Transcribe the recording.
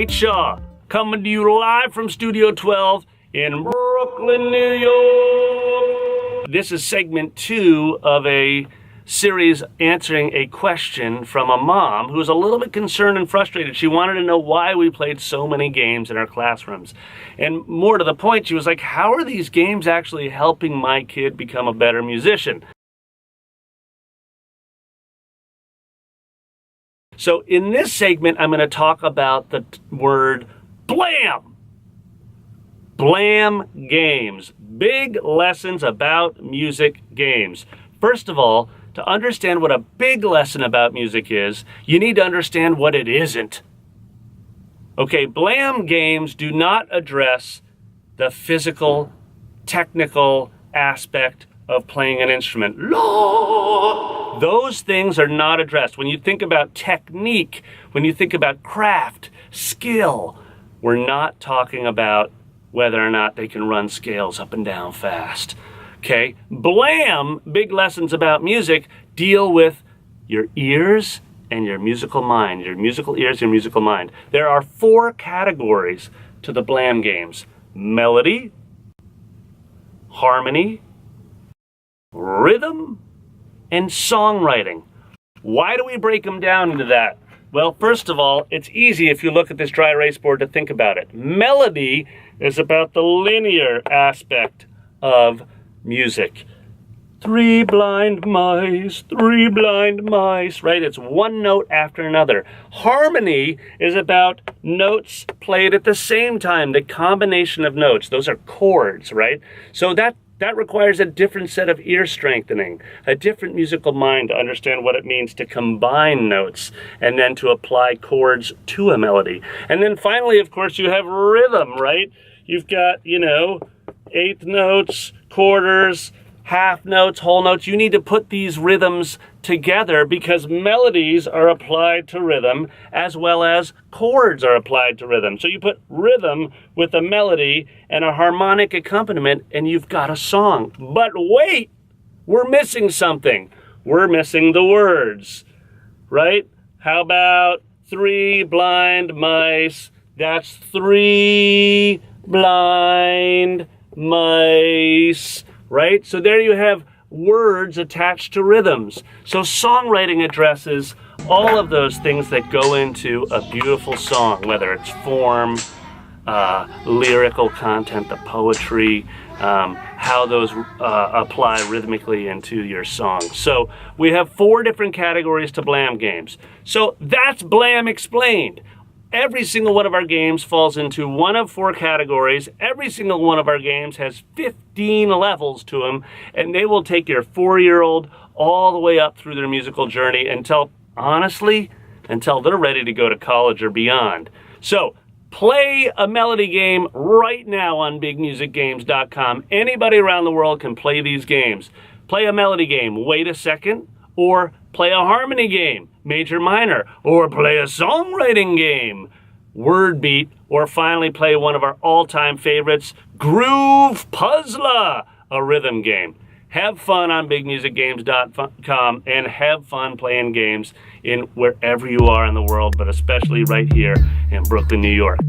Nate Shaw, coming to you live from Studio 12 in Brooklyn, New York. This is segment 2 of a series answering a question from a mom who was a little bit concerned and frustrated. She wanted to know why we played so many games in our classrooms. And more to the point, she was like, how are these games actually helping my kid become a better musician? So in this segment, I'm going to talk about the word BLAM. BLAM Games. Big lessons about music games. First of all, to understand what a big lesson about music is, you need to understand what it isn't. Okay, BLAM games do not address the physical, technical aspect of playing an instrument. Those things are not addressed. When you think about technique, when you think about craft, skill, we're not talking about whether or not they can run scales up and down fast. Okay, BLAM, big lessons about music, deal with your ears and your musical mind, your musical ears, your musical mind. There are 4 categories to the BLAM games: melody, harmony, rhythm, and songwriting. Why do we break them down into that? Well, first of all, it's easy if you look at this dry erase board to think about it. Melody is about the linear aspect of music. 3 blind mice, 3 blind mice, right? It's one note after another. Harmony is about notes played at the same time, the combination of notes. Those are chords, right? So that requires a different set of ear strengthening, a different musical mind to understand what it means to combine notes and then to apply chords to a melody. And then finally, of course, you have rhythm, right? You've got, eighth notes, quarters, half notes, whole notes. You need to put these rhythms together because melodies are applied to rhythm as well as chords are applied to rhythm. So you put rhythm with a melody and a harmonic accompaniment and you've got a song. But wait, we're missing something. We're missing the words, right? How about 3 blind mice? That's 3 blind mice, right? So there you have words attached to rhythms. So songwriting addresses all of those things that go into a beautiful song, whether it's form, lyrical content, the poetry, how those apply rhythmically into your song. So we have 4 different categories to BLAM games. So that's BLAM explained. Every single one of our games falls into one of 4 categories. Every single one of our games has 15 levels to them, and they will take your 4-year-old all the way up through their musical journey until they're ready to go to college or beyond. So play a melody game right now on bigmusicgames.com. Anybody around the world can play these games. Play a melody game, wait a second, or play a harmony game, major minor, or play a songwriting game, word beat, or finally play one of our all-time favorites, Groove Puzzler, a rhythm game. Have fun on bigmusicgames.com and have fun playing games in wherever you are in the world, but especially right here in Brooklyn, New York.